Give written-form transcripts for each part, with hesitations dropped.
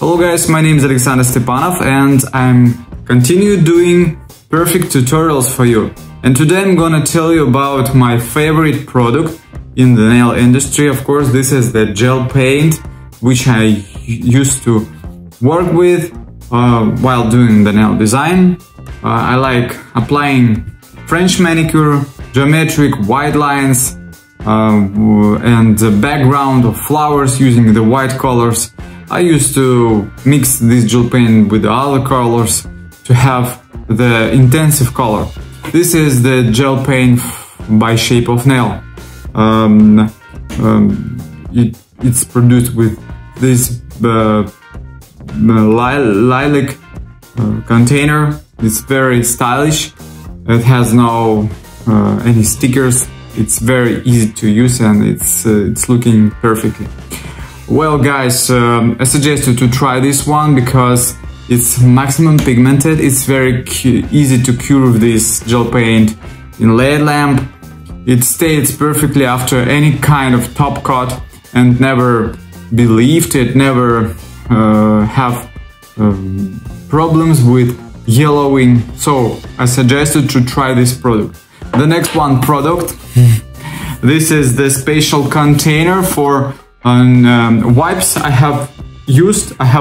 Hello guys, my name is Alexander Stepanov and I'm continue doing perfect tutorials for you. And today I'm gonna tell you about my favorite product in the nail industry. Of course, this is the gel paint, which I used to work with while doing the nail design. I like applying French manicure, geometric white lines, and the background of flowers using the white colors. I used to mix this gel paint with the other colors to have the intensive color. This is the gel paint by Shape of Nail. It's produced with this lilac container. It's very stylish. It has no any stickers. It's very easy to use and it's looking perfectly. Well guys, I suggest you to try this one because it's maximum pigmented. It's very easy to cure this gel paint in LED lamp. It stays perfectly after any kind of top coat and never be lifted, never have problems with yellowing. So I suggest you to try this product. The next product. This is the special container for wipes I have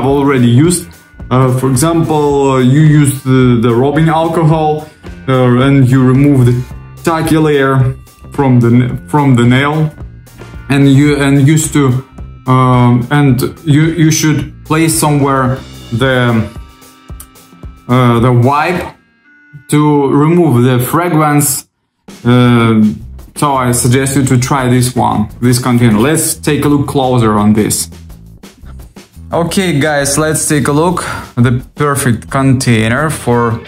already used. For example, you use the rubbing alcohol and you remove the tacky layer from the nail, and you should place somewhere the wipe to remove the fragrance. So I suggest you to try this container. Let's take a look closer on this. Okay guys, let's take a look at the perfect container for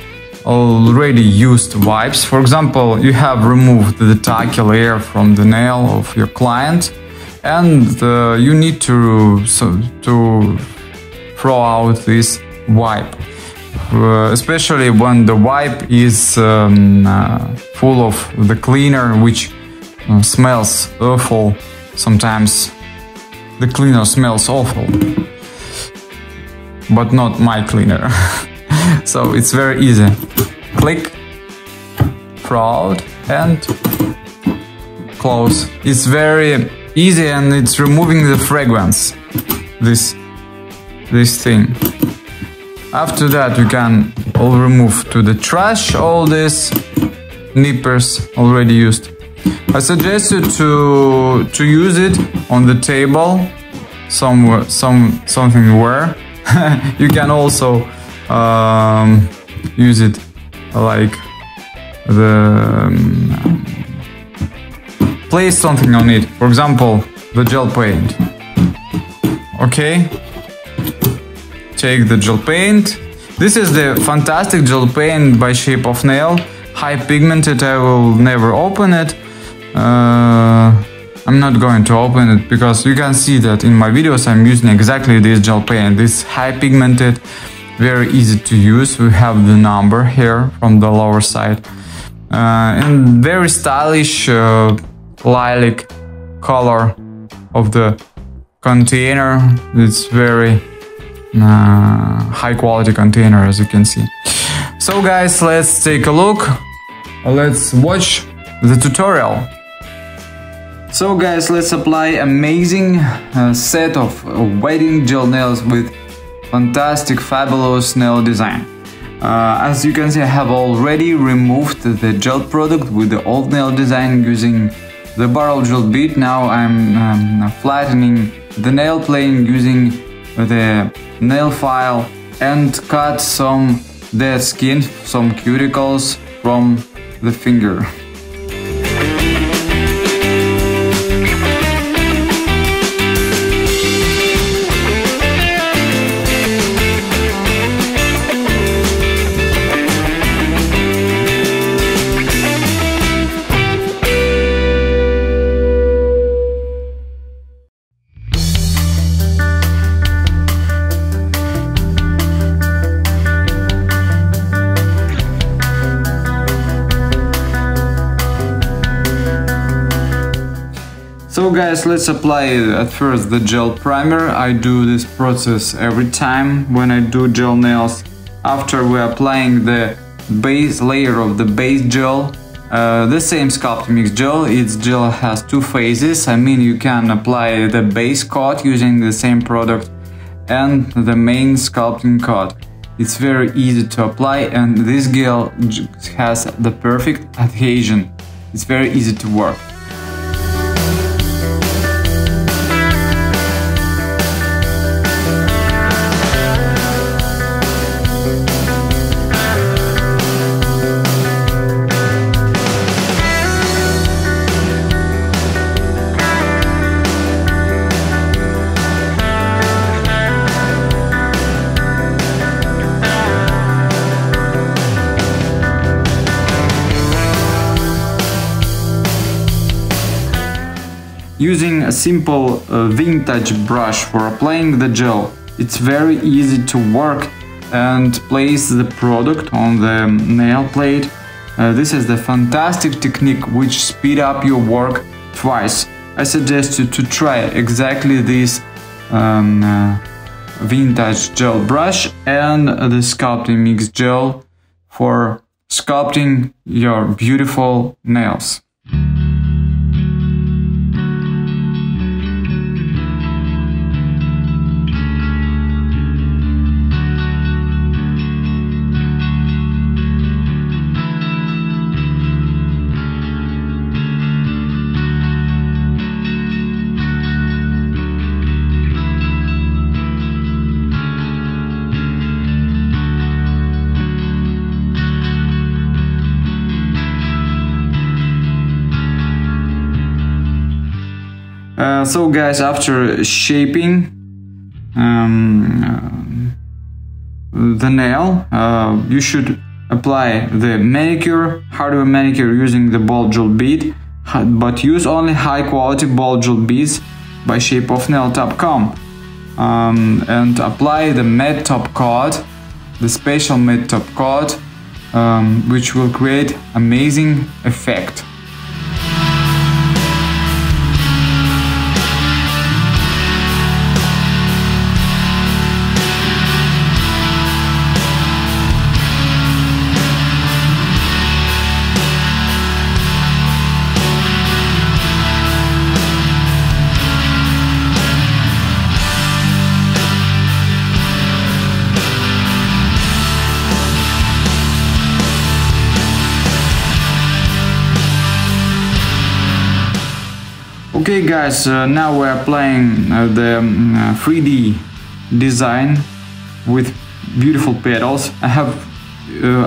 already used wipes. For example, you have removed the tacky layer from the nail of your client and you need to throw out this wipe. Especially when the wipe is full of the cleaner, which smells awful. Sometimes the cleaner smells awful, but not my cleaner. So it's very easy. Click, throw out and close. It's very easy and it's removing the fragrance, this thing. After that, you can remove to the trash all these nippers already used. I suggest you to use it on the table something where you can also use it like place something on it. For example, the gel paint. Okay. Take the gel paint. This is the fantastic gel paint by Shape of Nail. High pigmented. I will never open it. I'm not going to open it because you can see that in my videos I'm using exactly this gel paint. This high pigmented, very easy to use. We have the number here from the lower side. And very stylish lilac color of the container. It's very high quality container, as you can see. So guys, let's take a look. Let's watch the tutorial. So guys, let's apply amazing set of wedding gel nails with fantastic, fabulous nail design. As you can see, I have already removed the gel product with the old nail design using the barrel gel bit. Now I'm flattening the nail plane using the nail file and cut some dead skin, some cuticles from the finger. guys, let's apply at first the gel primer. I do this process every time when I do gel nails. After we're applying the base layer of the base gel, the same sculpting mix gel. Its gel has two phases. I mean, you can apply the base coat using the same product and the main sculpting coat. It's very easy to apply, and this gel has the perfect adhesion. It's very easy to work. Using a simple vintage brush for applying the gel, it's very easy to work and place the product on the nail plate. This is the fantastic technique which speed up your work twice. I suggest you to try exactly this vintage gel brush and the sculpting mix gel for sculpting your beautiful nails. So guys, after shaping the nail, you should apply the manicure, hardware manicure using the ball gel bead, but use only high quality ball gel beads by shapeofnail.com, and apply the matte top coat, the special matte top coat, which will create amazing effect. Okay guys, now we're applying the 3D design with beautiful petals. I have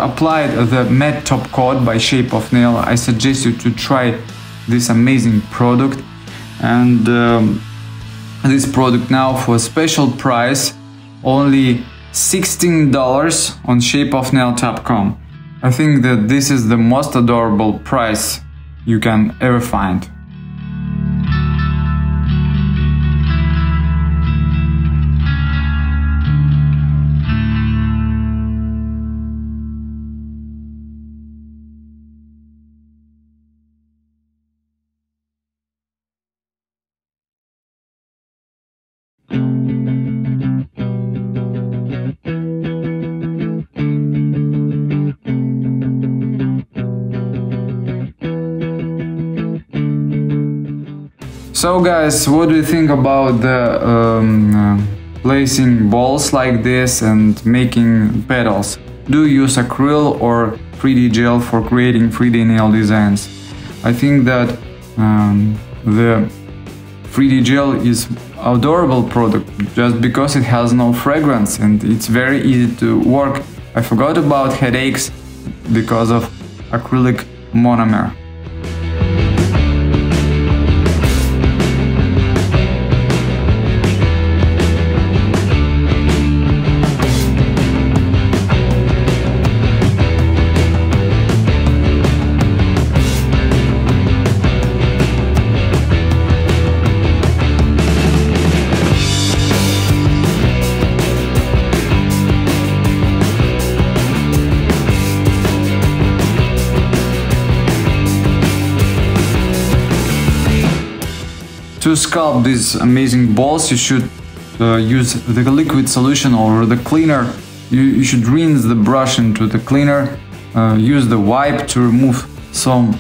applied the matte top coat by Shape of Nail. I suggest you to try this amazing product, and this product now for a special price, only $16 on shapeofnail.com. I think that this is the most adorable price you can ever find. So guys, what do you think about the placing balls like this and making petals? Do you use acrylic or 3D gel for creating 3D nail designs? I think that the 3D gel is adorable product just because it has no fragrance and it's very easy to work. I forgot about headaches because of acrylic monomer. To sculpt these amazing balls, you should use the liquid solution or the cleaner. You should rinse the brush into the cleaner, use the wipe to remove some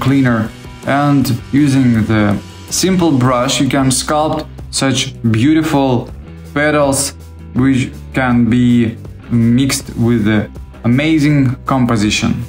cleaner, and using the simple brush you can sculpt such beautiful petals which can be mixed with the amazing composition.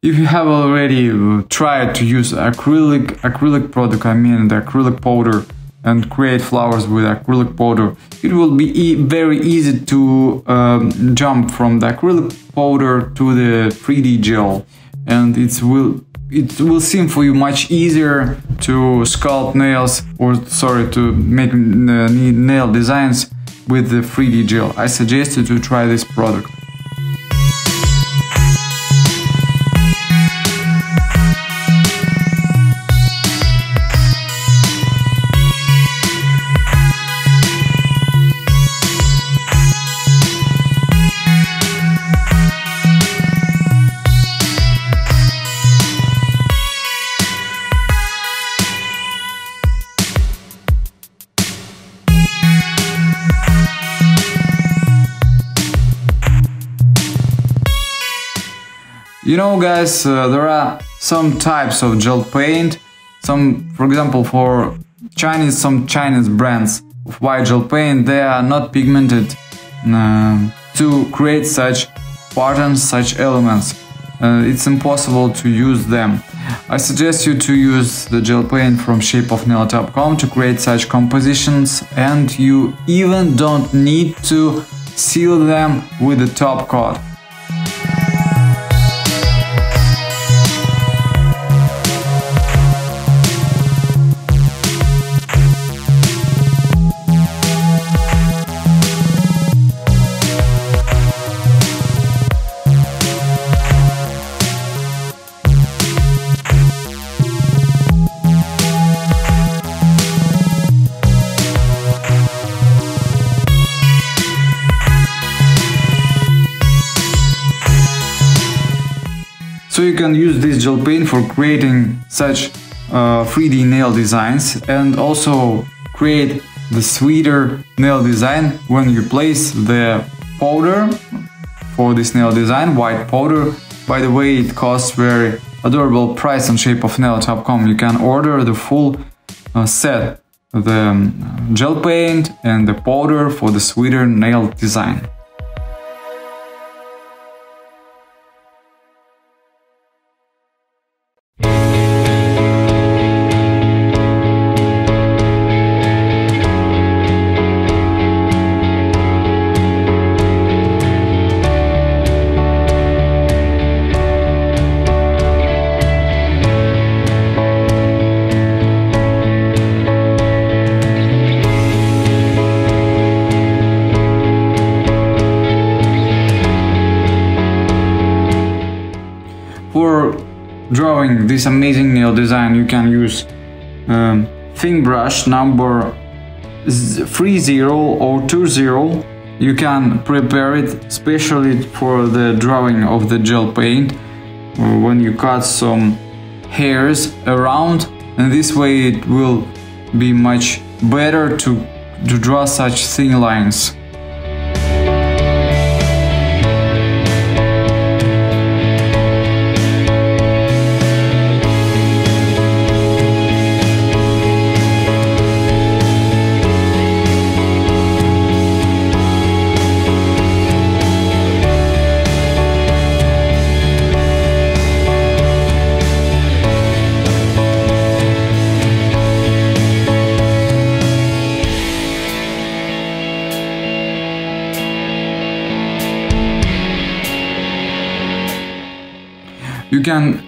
If you have already tried to use acrylic product, I mean the acrylic powder, and create flowers with acrylic powder, it will be very easy to jump from the acrylic powder to the 3D gel, and it will seem for you much easier to sculpt nails, or sorry, to make nail designs with the 3D gel. I suggest you to try this product. You know, guys, there are some types of gel paint. For example, for some Chinese brands of white gel paint, they are not pigmented to create such patterns, such elements. It's impossible to use them. I suggest you to use the gel paint from shapeofnail.com to create such compositions, and you even don't need to seal them with the top coat. So you can use this gel paint for creating such 3D nail designs, and also create the sweeter nail design when you place the powder for this nail design, white powder. By the way, it costs very adorable price on shapeofnail.com. You can order the full set, the gel paint and the powder for the sweeter nail design. For drawing this amazing nail design, you can use thin brush number 30 or 20. You can prepare it specially for the drawing of the gel paint when you cut some hairs around, and this way it will be much better to draw such thin lines. can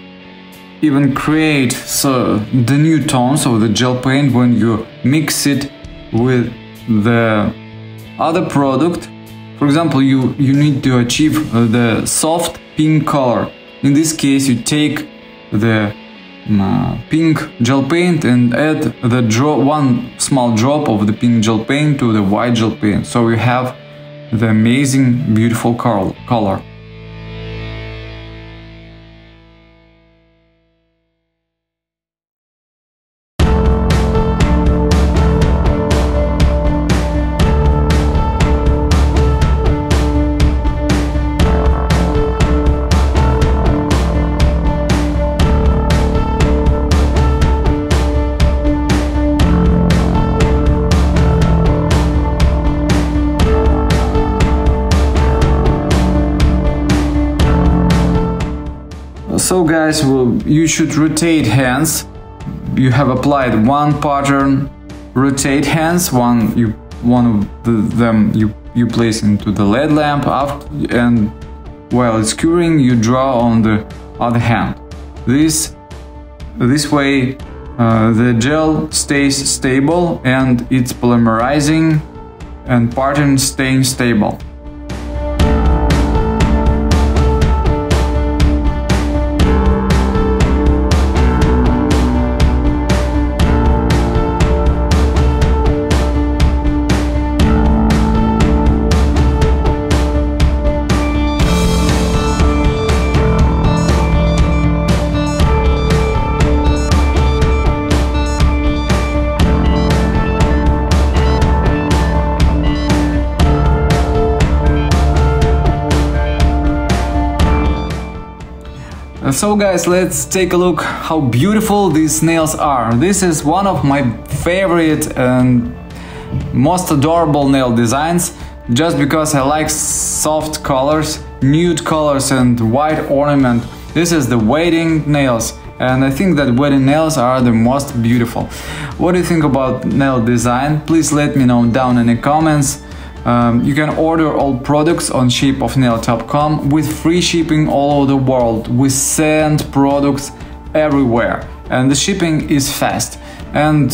even create the new tones of the gel paint when you mix it with the other product. For example, you need to achieve the soft pink color. In this case, you take the pink gel paint and add one small drop of the pink gel paint to the white gel paint, so you have the amazing, beautiful color. So guys, you should rotate hands. You have applied one pattern, rotate hands, one of them you place into the LED lamp, and while it's curing you draw on the other hand. This way the gel stays stable and it's polymerizing and pattern staying stable. So guys, let's take a look how beautiful these nails are. This is one of my favorite and most adorable nail designs, just because I like soft colors, nude colors and white ornament. This is the wedding nails, and I think that wedding nails are the most beautiful. What do you think about nail design? Please let me know down in the comments. You can order all products on shapeofnail.com with free shipping all over the world. We send products everywhere and the shipping is fast. And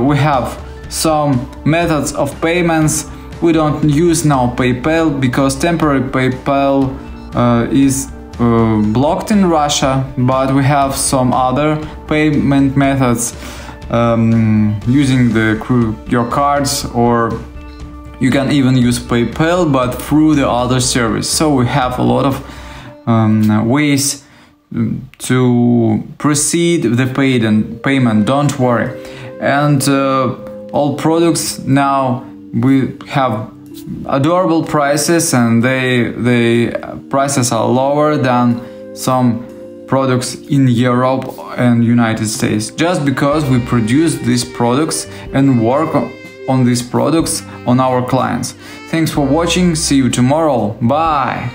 we have some methods of payments. We don't use now PayPal because temporary PayPal is blocked in Russia, but we have some other payment methods using your cards, or you can even use PayPal, but through the other service. So we have a lot of ways to proceed the payment, don't worry. And all products now, we have adorable prices, and they prices are lower than some products in Europe and United States, just because we produce these products and work on these products on our clients. Thanks for watching, see you tomorrow, bye!